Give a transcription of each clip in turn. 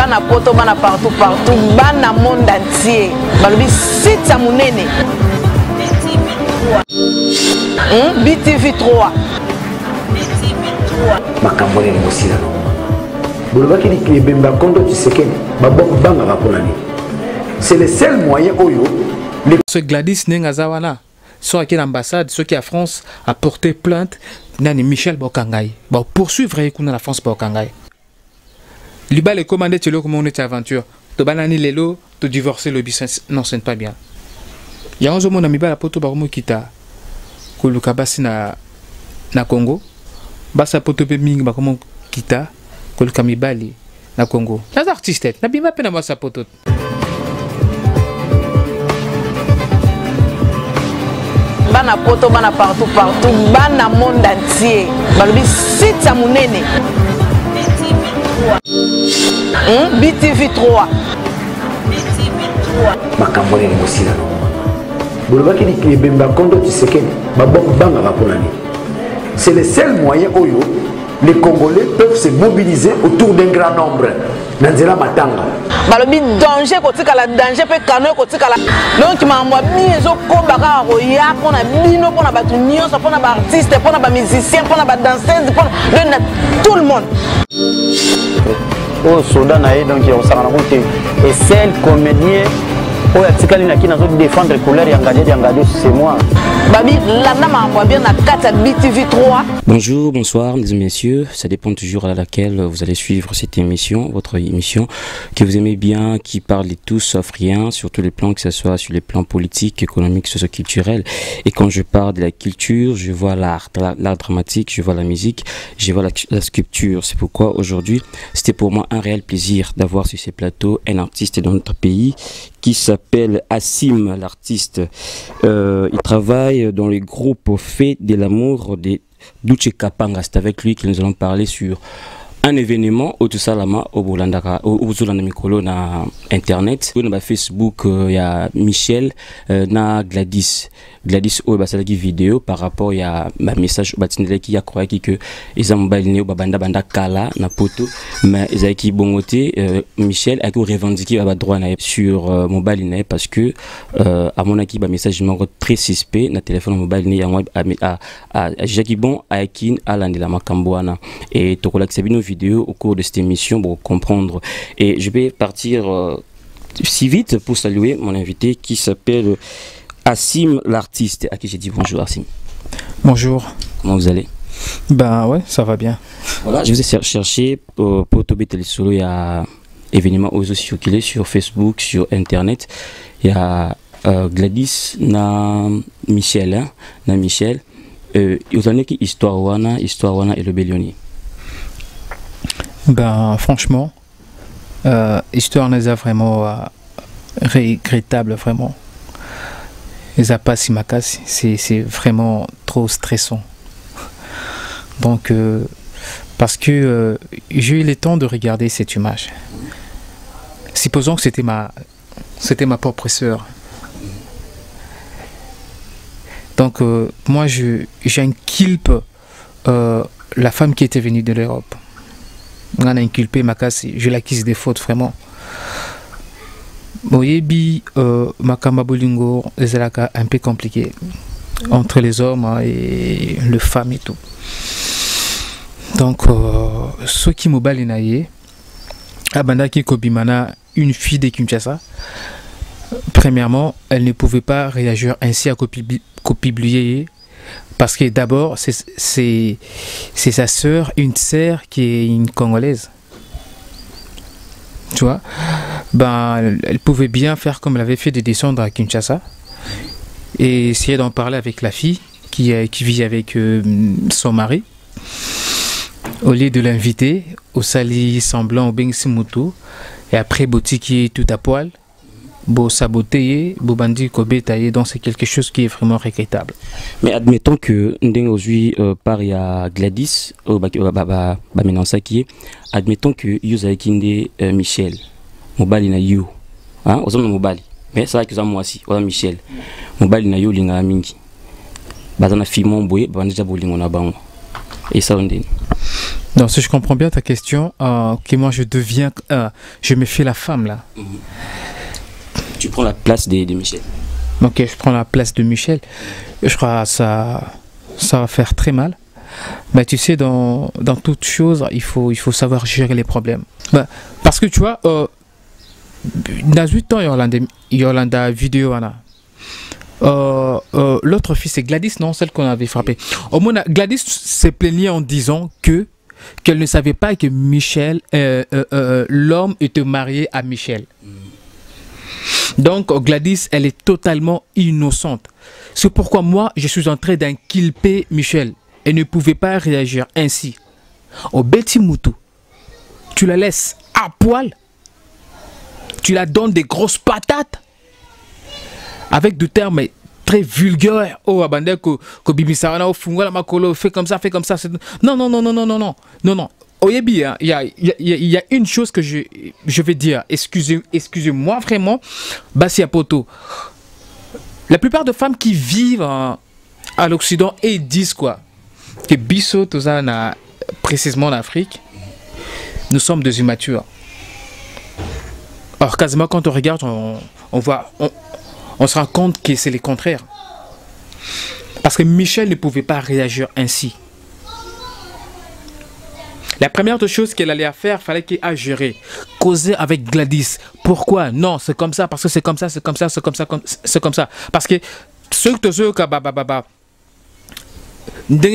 bana poto bana partout bana monde entier balobi site ya munene BTV3 makambole ni mosila bolobaki ni kibemba kondo Tshisekedi babok banga bakonani c'est le seul moyen oyo ce Gladys Nengazawana soit à l'ambassade, ceux qui à France a porté plainte nani Michel Bokangai ba poursuivre kuna la France Bokangai liba le commandé tu le comment on était aventure to banani lelo to divorcer le business non c'est pas bien ya onzo mona mibala poto ba mo kita ko lukabasi na Congo basa poto be mingi ba comment kita ko lukamibali na Congo les artistes na bima pena basa poto bana poto bana partout bana monde entier balobi site ya munene BTV3 makambole ni mosila bolobaki ni kibemba kondo Tshisekedi babok banga bakonani c'est le seul moyen oyo les Congolais peuvent se mobiliser autour d'un grand nombre nanzela matanga balobi danger kotikala danger pe kano kotikala donc mambo biso ko baka roya pona bino pona batu nyonso pona ba artiste pona ba musicien pona ba danseuse pona tout le monde au Soudan donc on s'en rend compte et seul comédien oh atikali na kina zo défendre couleur yangade c'est moi babi landa mambo bien na kata BTV3. Bonjour, bonsoir, mesdames et messieurs. Ça dépend toujours à laquelle vous allez suivre cette émission, votre émission, que vous aimez bien, qui parle de tout sauf rien, sur tous les plans, que ce soit sur les plans politiques, économiques, socio-culturels. Et quand je parle de la culture, je vois l'art dramatique, je vois la musique, je vois la sculpture. C'est pourquoi aujourd'hui, c'était pour moi un réel plaisir d'avoir sur ces plateaux un artiste de notre pays qui s'appelle Assim, l'artiste. Il travaille dans le groupe Fait de l'amour de Duche Kapanga. C'est avec lui que nous allons parler sur un événement au Tusalama au Bolandaka au Zulanda Mikolo na internet. Na Facebook il y a Michel na Gladys au basalaki vidéo par rapport il y a ma message batinele qui a croyé que ils ont balné au banda kala na poto mais ils qui bongoté Michel a revendiqué ba droit na sur mobile parce que à mon avis ba message numéro très suspect na téléphone mobile ni à Jackie bon à kin ala ndela makamboana et tokola sabino vidéo au cours de cette émission pour comprendre et je vais partir si vite pour saluer mon invité qui s'appelle Assim, l'artiste, à qui j'ai dit bonjour. Assim. Bonjour. Comment vous allez? Ben ouais, ça va bien. Voilà, je vous ai cherché pour Tobé Télésolo. Il y a événements aux circulés sur Facebook, sur Internet. Il y a Gladys, na Michel, hein, na Michel. Vous avez qui histoire wana et le Bélioni. Ben franchement, histoire n'est vraiment regrettable vraiment. C'est vraiment trop stressant. Donc, parce que j'ai eu le temps de regarder cette image. Supposons que c'était ma propre sœur. Donc, moi, j'inculpe la femme qui était venue de l'Europe. On a inculpé Makassi, je l'accuse des fautes vraiment. Boyebi Makamba Bolingo ezalaka un peu compliqué entre les hommes et les femmes et tout. Donc ceux qui me balinaye abandaki kobimana une fille de Kinshasa. Premièrement, elle ne pouvait pas réagir ainsi à copiblier parce que d'abord c'est sa sœur, une sœur qui est une Congolaise. Tu vois, ben, elle pouvait bien faire comme elle avait fait de descendre à Kinshasa et essayer d'en parler avec la fille qui vit avec son mari. Au lieu de l'inviter au sali semblant au Bengsimutu et après Botiki tout à poil, Bo saboté, Bo bandi kobetaye, donc c'est quelque chose qui est vraiment regrettable. Mais admettons que aujourd'hui par il y a Gladys maintenant ça qui est admettons que Yuzaikinde Michel mobali na you hein ozomna mobali mais ça que ça moi aussi wala Michel mobali na you linga mingi bazana fimon boye banja bolingo na bango et ça on dit Non, si je comprends bien ta question, que moi je deviens, je me fais la femme là. Tu prends la place de Michel. Ok, je prends la place de Michel. Je crois que ça va faire très mal. Mais tu sais, dans toute chose, il faut savoir gérer les problèmes. Bah, parce que tu vois, dans 8 ans, il y a la vidéo. L'autre fille, c'est Gladys, non, celle qu'on avait frappée. Au moins, Gladys s'est plaignée en disant qu'elle ne savait pas que Michel, l'homme était marié à Michel. Donc Gladys, elle est totalement innocente. C'est pourquoi moi, je suis en train d'inculper Michel. Elle ne pouvait pas réagir ainsi. Au Betty Moutou, tu la laisses à poil, tu la donnes des grosses patates, avec des termes très vulgaires. Oh, abandonne que Bibi Sarana, la makolo, fais comme ça, fais comme ça. Non, non, non, non, non, non, non, non, non. Oyebi, il y a une chose que je vais dire. Excusez-moi vraiment, Bassia Poto. La plupart des femmes qui vivent à l'Occident et disent quoi? Que Bisso, tout ça, précisément en Afrique, nous sommes des immatures. Or, quasiment quand on regarde, on se rend compte que c'est le contraire. Parce que Michel ne pouvait pas réagir ainsi. La première chose qu'elle allait faire, il fallait qu'elle a géré. Causer avec Gladys. Pourquoi? Non, c'est comme ça, parce que c'est comme ça, c'est comme ça, c'est comme ça, c'est comme ça. Parce que ceux qui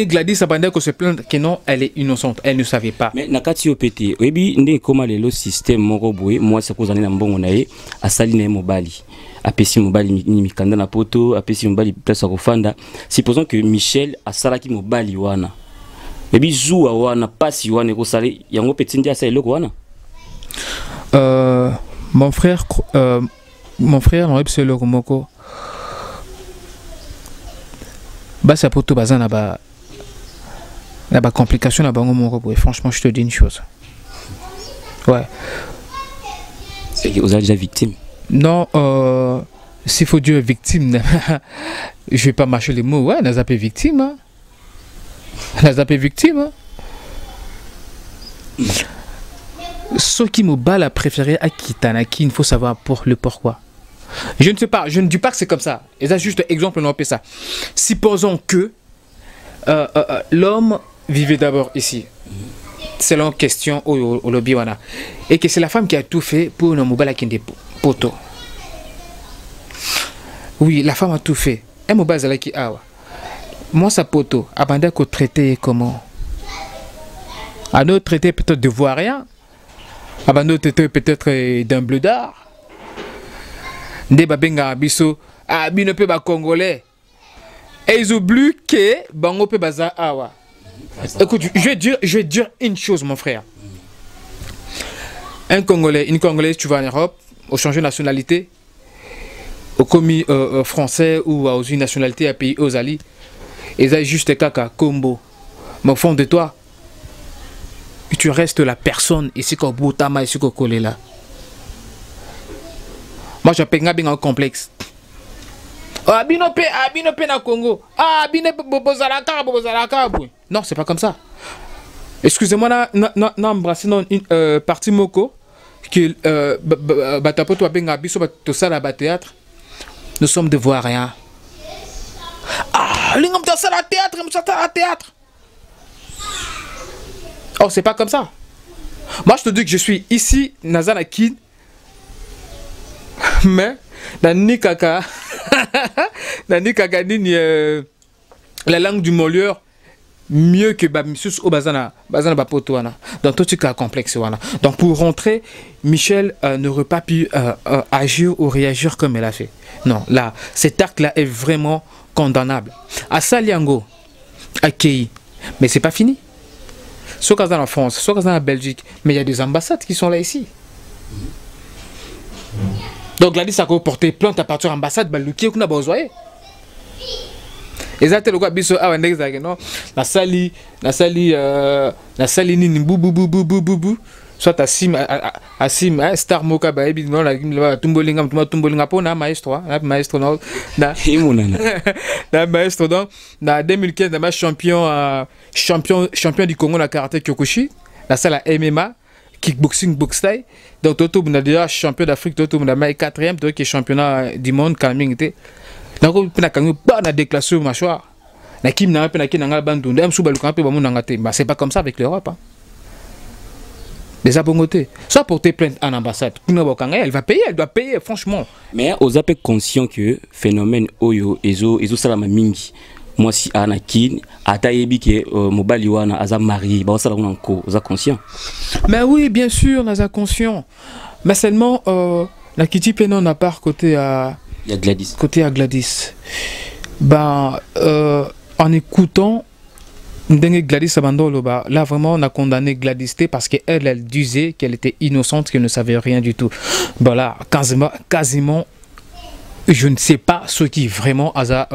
Gladys a se plaindre que non, elle est innocente, elle ne savait pas. Mais nakati opete, oyebi nde koma lelo système moko boye, moi c'est kozana na mbongo na ye, asali na mobali. Apesi mobali ni mikanda na poto, apesi mobali place akofanda. Supposons que Michel asalaki mobali wana. Oyebi zuwa wana pasi wana ekosali yango petit ndia sa eloko wana. Mon frère on c'est le moko. Bah ça pour tout bazan là-bas complication là-bas mon franchement je te dis une chose. Ouais. C'est que vous êtes déjà victime. Non, s'il faut dire victime, je vais pas mâcher les mots. Ouais, on a zappé victime. Hein. On a zappé victime. Hein. Ce qui me bat la préférée à Kitanaki, il faut savoir pour le pourquoi. Je ne sais pas, je ne dis pas que c'est comme ça. Et ça, juste exemple, on appelle ça. Supposons que l'homme vivait d'abord ici. Selon question au lobby, et que c'est la femme qui a tout fait pour nous mobile qui des poteaux. Oui, la femme a tout fait. Elle m'a basé qui a. Moi, sa poteau, abandonné qu'on traitait comment? À nous traiter peut-être de voir rien. Abandonné peut-être d'un bleu d'art. Des babenga abisso, abino pe ba congolais. Et ils oublient que bango pe baza awa. Écoute, je vais dire une chose, mon frère. Un Congolais, une Congolaise, tu vas en Europe, au changer de nationalité, au commis français ou aux une nationalité à pays aux alliés, ils ont juste caca, combo. Mais au fond de toi, tu restes la personne ici qu'au bout tama ici qu'au collé là. Moi, je suis un complexe. Abinope na Congo. Non, c'est pas comme ça. Excusez-moi, n'embrasser une partie moko que batapoto abenga biso to sala ba théâtre. Nous sommes de voir rien. Ah, l'ingom to sala théâtre. Oh, c'est pas comme ça. Moi, je te dis que je suis ici, Nazanakin. Mais dans Nikaka, la langue du Molière mieux que Bamisus au Bazana Bapotoana. Dans tout ce cas complexe. Donc pour rentrer, Michel n'aurait pas pu agir ou réagir comme elle a fait. Non, là, cet acte-là est vraiment condamnable. À Saliango, à Kei, mais c'est pas fini. Soit dans la France, soit dans la Belgique, mais il y a des ambassades qui sont là ici. Donc Gladys a porté plainte à partir de l'ambassade, qui est besoin. Exactement quoi biso a non la sali ni bou soit asim star moka ba ebi non la tumbolinga pona maestro maestro non na na maestro donc na 2015 na champion du Congo na karaté Kyokushi la salle MMA kickboxing boxe thai donc toto na déjà champion d'Afrique toto na mai 4e donc qui championnat du monde calming était donc na kangu ba na déclassé mâchoire na kim na pe na kinanga bandu ndem suba luka pe ba munanga te bah c'est pas comme ça avec l'Europe hein. Des abongotés. Soit porter plainte en ambassade. Elle va payer, elle doit payer, franchement. Mais aux appels conscients que phénomène Oyo, Ezo Salama Mingi, moi si Anakin, Atayebi qui mobile Yoana, Aza marié, bah ça là on encore, Aza conscient. Mais oui, bien sûr, Aza conscient. Mais seulement, la Kitty Penon n'a pas côté à. Il y a Gladys. Côté à Gladys. Ben, en écoutant. Gladys Abandolo, là vraiment on a condamné Gladys parce qu'elle disait qu'elle était innocente, qu'elle ne savait rien du tout. Bon là, quasiment, je ne sais pas ce qui vraiment a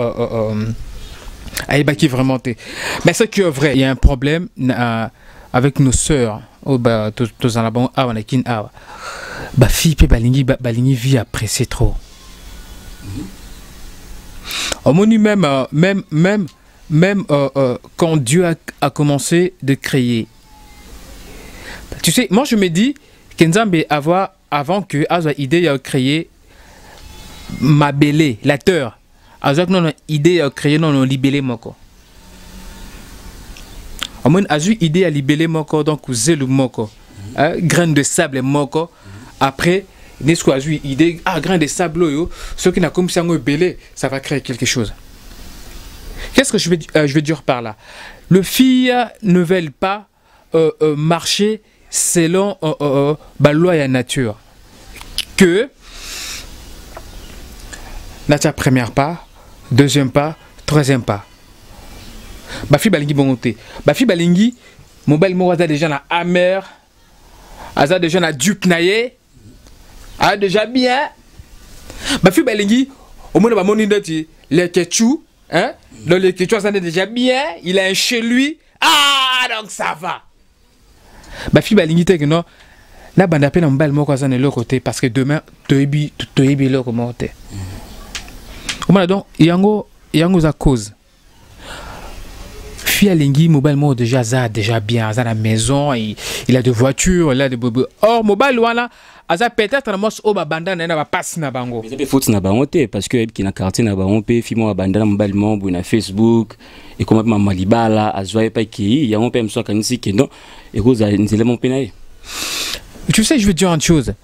qui vraiment t'es. Mais ce qui est vrai, il y a un problème avec nos sœurs. Oh bah tous en la bon ah on a kin ah bah fille pe balingi vit apprécier trop. Au menu même quand Dieu a commencé de créer. Tu sais, moi je me dis qu'Enzambe avant que Azwa idée a créé ma belé, la terre. Azwa non idée a créé non libellé moko. Au moins Azwa idée à libellé moko donc zelu moko. Grain de sable moko. Après n'est-ce Azwa idée grain de sable yo, ce qui n'a comme ça belé, ça va créer quelque chose. Qu'est-ce que je vais dire par là? Les filles ne veulent pas marcher selon la loi et la nature. Que, nature premier pas, deuxième pas, troisième pas. Ma fille balingi bongoté. Ma fille balingi, mon bel mot a déjà la amer, a déjà la dupe naïe, a déjà bien. Ma fille balingi, au moins mon indoti, les ketchou. Hein? Donc les questions ça est déjà bien, il a un chez lui. Ah donc ça va. Bah fille balingi que non. Na banda pe na mbal moko ça ne l'autre côté parce que demain toyebi le comment te. Comment donc yango za cause. Fille alingi mobile mo déjà bien, à la maison, il a de voitures, il a de bobos. Or mobile wala Aza peut-être na mos oba banda na ba passe na bango. Mais ça faut na bango te parce que qui na quartier na bango pe fimo banda na mobile membre na Facebook et comment ma malibala azwa pa ki ya mon pe mso kanisi ke non et cause nzele mon penaye. Tu sais, je veux dire une chose.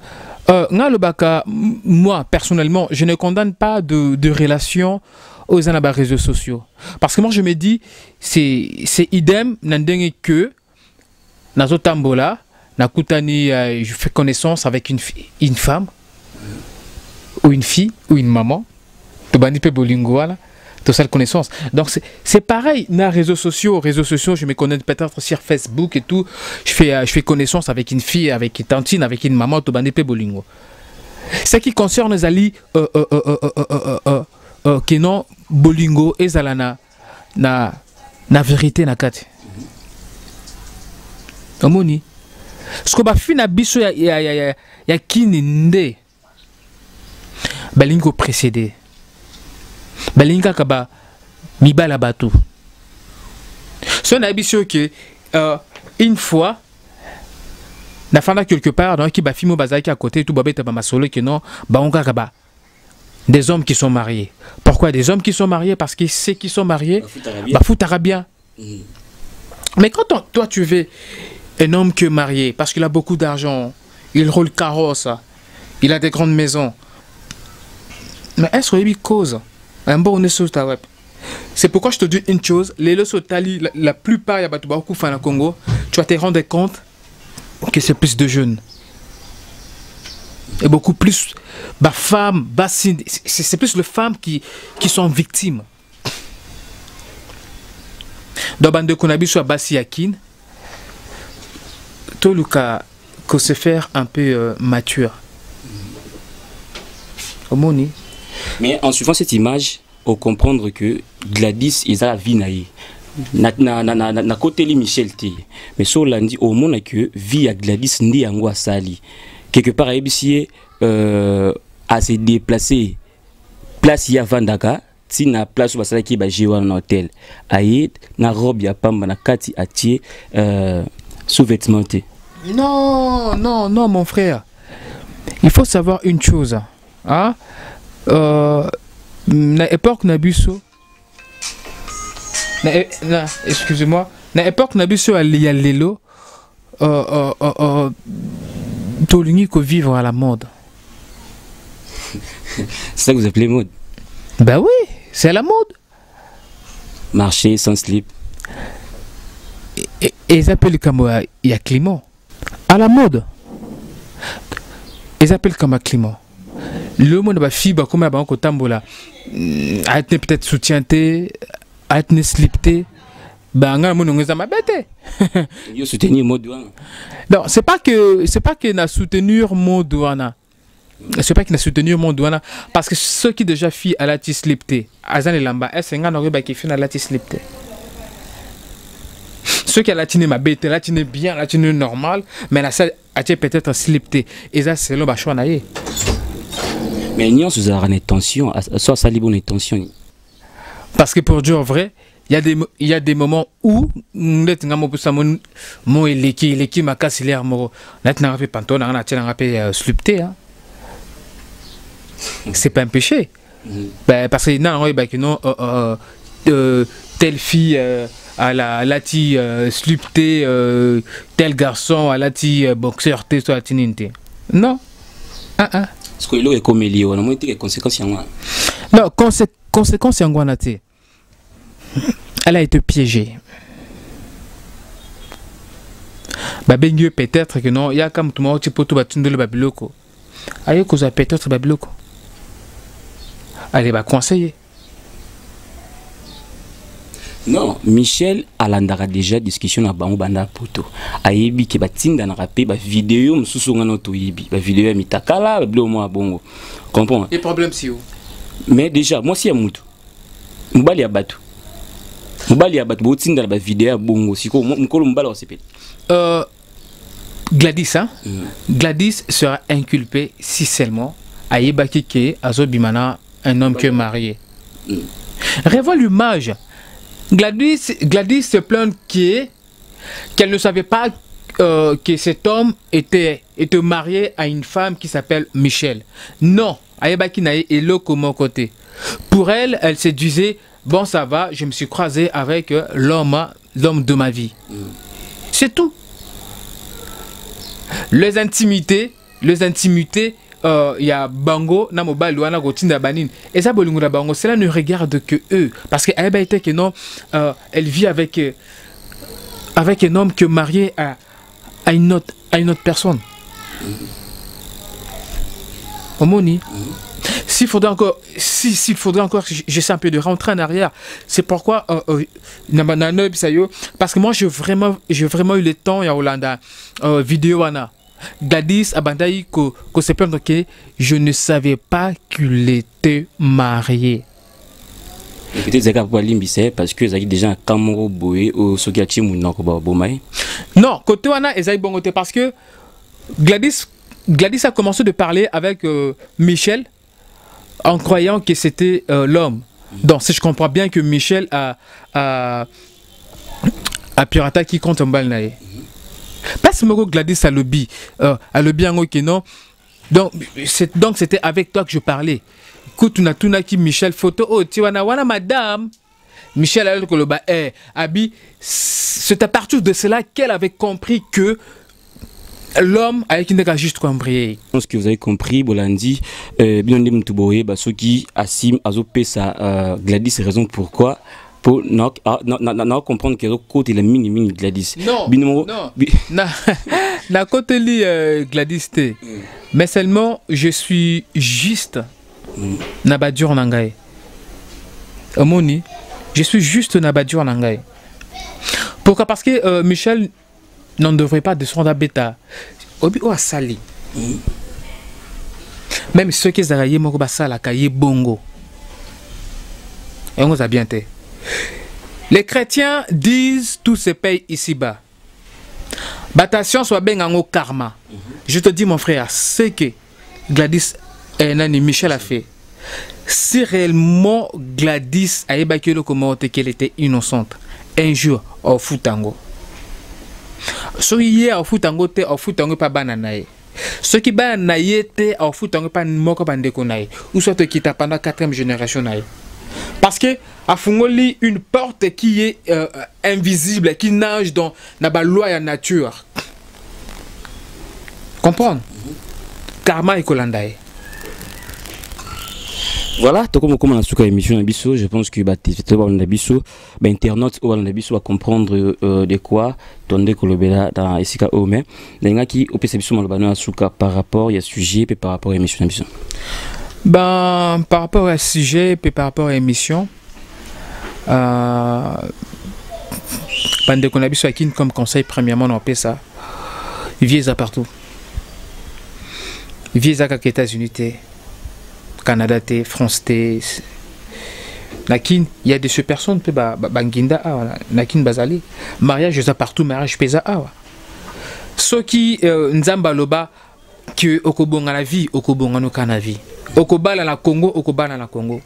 Moi personnellement, je ne condamne pas de relation aux réseaux sociaux parce que moi je me dis c'est idem nandenge que nazo tambola. Nakutani, je fais connaissance avec une femme, ou une fille, ou une maman. Tout ça, connaissance. Donc, c'est pareil dans les réseaux sociaux. Je me connais peut-être sur Facebook et tout. Je fais connaissance avec une fille, avec une tantine, avec une maman. Ce qui concerne les alliés, qui non, Bolingo et Zalana, na vérité, na kate. Omoni. Ce que fina biso ya kini nde balingo précédé balinga kaba mibala batu so na biso que une fois na fanda quelque part donc qui ba fimo bazaki à côté tout babeta ba masolo que non ba onga kaba des hommes qui sont mariés. Pourquoi des hommes qui sont mariés? Parce que ceux qui sont mariés ba fout arabien. Mais quand toi tu veux un homme qui est marié, parce qu'il a beaucoup d'argent, il roule carrosse, il a des grandes maisons. Mais est-ce qu'il y a une cause? C'est pourquoi je te dis une chose, les Losotali, la plupart, il y a beaucoup de Congo, tu vas te rendre compte que c'est plus de jeunes. Et beaucoup plus de femmes, c'est plus les femmes qui sont victimes. Dans Bande Konabi, soit Bassi Yakin, tout le cas que se faire un peu mature. Mais en suivant cette image, on comprendre que Gladys est à la vie naïe. na côté li Michel T. Mais sur lundi au monde que vie à Gladys ndi yango sali quelque part à ebisie à se déplacer place ya Vandaka si na place basala ki ba jewa na hôtel aye na robe ya pamba na kati atie sous-vêtements. Non, non, non, mon frère. Il faut savoir une chose. Hein? Na époque Nabuso. Excusez-moi. Na époque Nabuso à Lelo. Tolingi que vivre à la mode. C'est ça que vous appelez mode? Ben oui, c'est la mode. Marcher sans slip. Et ils appellent comme il y a climat. À la mode. Ils appellent comme un climat. Le monde va fibre comme un banque au tambola. A été peut-être soutien-té, a été slip-té. Ben, on a ma bête. Yo soutenir mode douane. Non, c'est pas que n'a soutenu mon douane. C'est pas qu'il n'a soutenu mon douane parce que ceux qui déjà fit à la slip-té, Azan et Lamba, c'est un gars qui fait à la slip-té. Ceux qui a latiné ma bête, latiné bien, latiné normal, mais la salle a peut-être slip-té. Et ça, c'est le bachon naïe. Mais il y a une tension, soit ça libre une tension. Parce que pour dire vrai, il y a des moments où mon éléki m'a cassé l'air moro. Là, tu n'as pas fait pantalon, tu n'as pas fait slip-té. C'est pas un péché. Parce que non, telle fille à la lati slip-té, tel garçon à lati boxeur té soit tininte. Non. Parce que l'eau est comme lié, on a moins de conséquences en moi. Non, conséquences en guanaté. Elle a été piégée. Babengue peut-être que non, il y a comme tout le monde qui peut tout battre le babiloko. Aïe, que ça peut-être babiloko. Allez, va conseiller. Non, Michel alandara déjà discussion na bango banda poto. Ayebi ke batinda na rapé ba vidéo msusu ngano to yibi, ba vidéo ya mitakala blo mo bongo. Comprends? Et problème si où? Mais déjà moi si ya mutu. Mbali ya batu. Mbali ya batu botinda ba vidéo ya bongo siko mkolo mbala wa sepeli. Gladys hein? Gladys sera inculpée si seulement ayeba ke azobimana un homme qui est marié. Revois l'image. Gladys se plaint qu'elle ne savait pas que cet homme était marié à une femme qui s'appelle Michel. Non, Ayebaki nae est là comme mon côté. Pour elle, elle se disait, bon ça va, je me suis croisé avec l'homme de ma vie. C'est tout. Les intimités, il y a Bango, Namobal, Luana, Gotinda Banin. Et ça, Bango, cela ne regarde que eux. Parce qu'elle était que non, elle vit avec un homme qui est marié à une autre personne. Omoni. S'il faudrait encore, j'essaie un peu de rentrer en arrière. C'est pourquoi, parce que moi, j'ai vraiment eu le temps, il y a Hollanda, vidéo, Gladys Abandaï que c'est plein que je ne savais pas qu'il était marié. Peut-être que parce que j'ai déjà un Camaro boé au Sokiachi Mounako Bomai. Non, côté wana ezai bongote parce que Gladys a commencé de parler avec Michel en croyant que c'était l'homme. Donc si je comprends bien que Michel a pirata qui compte un bal naé. Parce que Gladys a le bien non. Donc c'était avec toi que je parlais. Écoute, tu as qui Michel photo oh tu wana madame Michel a le ba Abi, c'est à partir de cela qu'elle avait compris que l'homme avec une juste compris. Je pense que vous avez compris Bolandi bien Mtuboé ceux qui assim azopé sa Gladys raison pourquoi pour non comprendre que l'autre côté la mini Gladys. Non. Na côté li Gladys té. Mais seulement je suis juste Nabadur Nangaï. Omoni, je suis juste Nabadur Nangaï. Pourquoi? Parce que Michel n'en devrait pas descendre à bêta. Obi ou à Sali. Même ceux qui ont moko basala kaye bongo. Et on a bien été. Les chrétiens disent tout se paye ici-bas. Batation soit bien en karma. Je te dis mon frère, c'est que Gladys Nani Michel a fait. Si réellement Gladys a évacué le comment qu'elle était innocente, un jour au Foutango. Ce qui est au Foutango, au Foutango pas bananaye. Ce qui bananaye au Foutango pas moko bandekonaye. Ou soit te quitte pendant 4e génération naye. Parce que à Fungoli une porte qui est invisible, qui nage dans la loi et la nature. Comprendre? Karma et Kolandaye. Voilà, tout comme on a sur l'émission Nabiso, je pense que Nabiso, internaute ou Nabiso va comprendre de quoi tondé Kolobela dans Esika Ome. Les gens qui au PCBiso Malbano Asuka par rapport à sujet et par rapport à l'émission Nabiso. Ben, par rapport à sujet et par rapport à l'émission, pendant qu'on a vu ça comme conseil, premièrement, on fait ça. Il vient ça partout. Il vient ça aux États-Unis, Canada, France, Nakin, il y a des personnes qui Banginda, Nakin Bazali, mariage ça partout, mariage pesa. Ceux qui Nzamba Loba, que Okobonga la vie, Okobonga no Kanavi. Okobala na Congo, Okobala na Congo.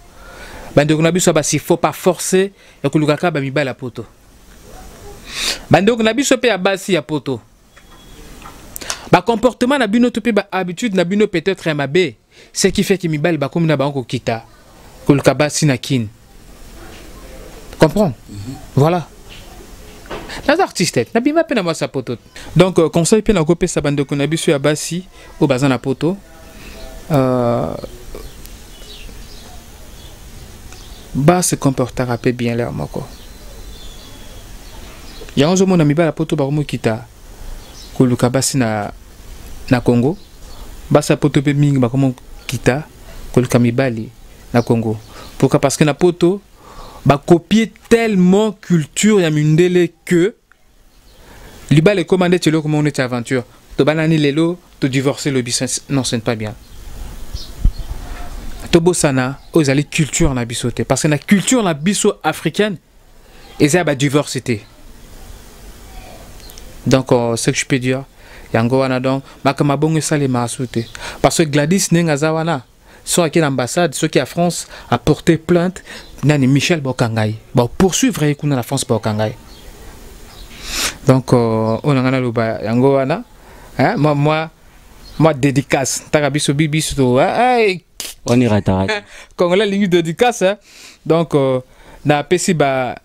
Bande kunabi so basi faut pas forcer ya kulukaka ba mibala poto. Bande kunabi so pe ya basi ya poto. Ba comportement na bino to pe ba habitude na bino peut-être mabe, ce qui fait que mibala ba comme na ba ko kita. Kuluka basi na kin. Comprends? Voilà. Les artistes, na bima pe na moi sa poto. Donc conseil pe na kopé sa bande kunabi so ya basi au bazan na poto. Bah se comportera peu bien l'air moko. Ya onzo mona mibala poto ba komo kita koluka basi na Congo. Ba sa poto pe mingi ba komo kita koluka mibali na Congo. Pourquoi? Parce que na poto ba copier tellement culture ya mundele que libale commandé telo comment on est aventure. To banani lelo, to divorcer le business. Non, ce n'est pas bien. Tobosana, aux alliés culture na bisoté. Parce que la culture na biso africaine, et ça, diversité. Donc, ce que je peux dire, Yangoana donc, Makamabong Salé Marasouté. Parce que Gladys Nengazawana, soit à l'ambassade, ceux qui à France a porté plainte, Nani Michel Bokangai. Bon, poursuivre la France Bokangai. Donc, on a le Yangoana, moi, dédicace. Tarabiso Bibiso, on ira t'arrêter. Quand on a ligne de dédicace, donc na pesi ba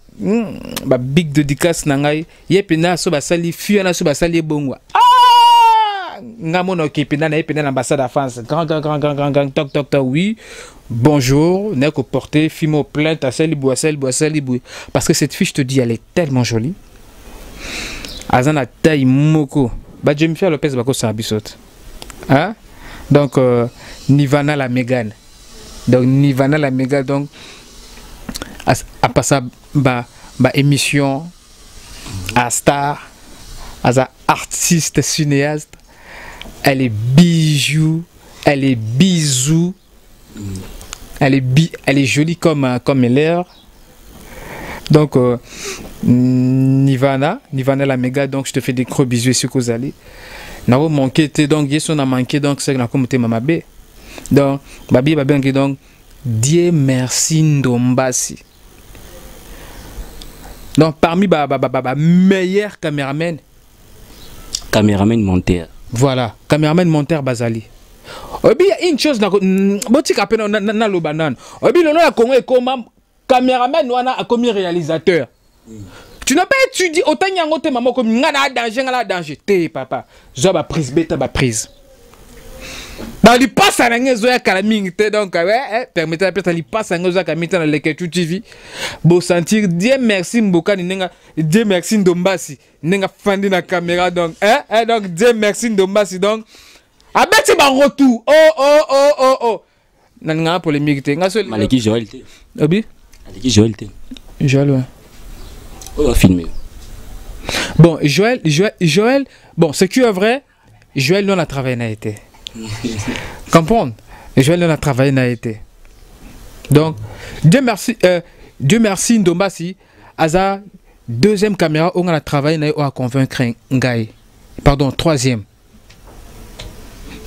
big dédicace nangai yepena so ba sali fio na so ba sali bongwa. Ngamono kipena na yepena l'ambassade de France. Grand toc oui. Bonjour, n'est que porter fimo plainte à sali bois parce que cette fille je te dis elle est tellement jolie. Azana taille moko. Ba Jennifer Lopez bako sa bisote. Hein? Donc Nivana la Mégane. Donc Nivana la Mégane donc à passer ba émission à star à artiste cinéaste. Elle est bijou, elle est bisou. Elle est jolie comme elle est. Donc Nivana la Mégane donc je te fais des gros bisous sur Kozali. N'a pas manqué donc on a manqué donc c'est la communauté mamabé. Donc babi donc Dieu merci Ndombasi. Donc parmi meilleur caméraman monteur. Voilà, caméraman monteur Bazali. Obi y a une chose boti kapena na lo banane. Obi le na Congo comme caméraman wana a comme réalisateur. Tu n'as pas étudié autant yango te maman comme ngana danger te papa. Zo ba prise beta ba prise. Dans les passes à l'angezo ya kalaming te donc permettez à peut-être les passes à l'angezo ya kamita na Leketu TV. Bo sentir Dieu merci mboka ni nenga Dieu merci Ndombasi nenga fandi na caméra donc donc Dieu merci Ndombasi donc abeti ba retour oh nanga polémique te ngaso Maleki Joël te. Obi Maleki Joël te. Joël on va filmer. Bon, Joël, bon, ce qui est vrai, Joël non a travaillé n'a été. Comprendre? Joël non a travaillé n'a été. Donc, Dieu merci Ndombasi, aza deuxième caméra on a travaillé na a convaincre ngai pardon troisième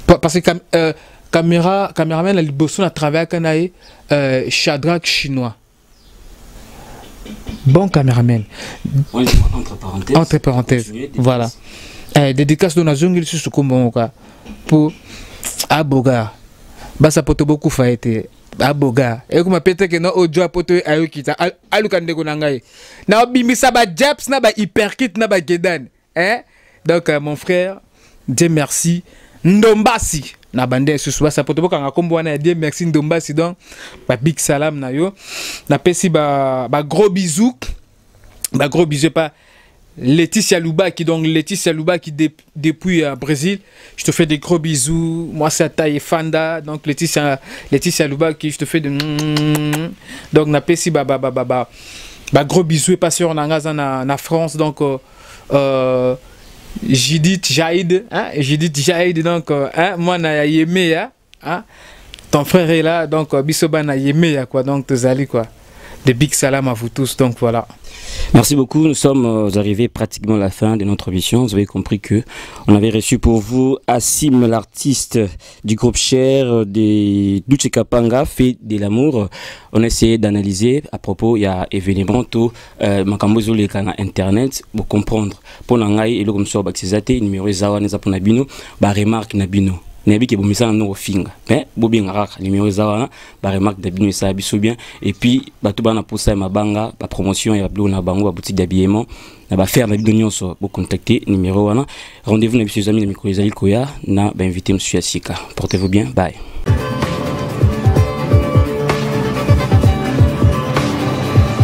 parce que caméraman la liboso na travaillé kanaye Shadrach chinois bon caméraman entre parenthèses voilà dédicace de nazongi sur Komboka pour aboga basa poto beaucoup faite aboga et comme peut-être que no audio poto ayokita alukande ko nangai na bimisa ba japs na ba hyperkit na ba gedan donc mon frère Dieu merci Ndombasi na bande sur basa poto boka ngakombo wana Dieu merci Ndombasi donc ba big salam na yo na pesi ba gros bisous pas Laetitia Luba qui depuis Brésil, je te fais des gros bisous. Moi c'est Taï Fanda, donc Laetitia Luba qui je te fais de donc na pesi gros bisous et pas sur na France donc Judith Jaïd donc moi na yemé ton frère est là donc bisoba na yemé quoi donc tozali quoi. Des big salam à vous tous, donc voilà. Merci beaucoup, nous sommes arrivés pratiquement à la fin de notre émission. Vous avez compris que on avait reçu pour vous Assim, l'artiste du groupe Cher de Duce Kapanga, fait de l'amour. On a essayé d'analyser à propos, il y a événement tout makambozo les canaux internet pour comprendre. Pour l'angai et le comme ça, c'est numéro zawa neza pour nabino, ba remarque nabino. Nebi ke bomisa na no finga mais bobi ngaka numéro zawana ba remarque d'abino ça biso bien et puis bato bana posa mabanga ba promotion ya blo na bango ba boutique d'habillement na ba faire na bidonyo so pour contacter numéro wana rendez-vous na biso amis de micro Ezali Koya na ba invité monsieur Asika. Portez-vous bien, bye.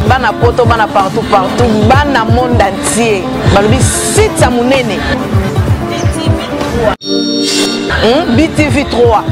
Bana poto bana partout bana monde entier balobi site sa munene BTV 3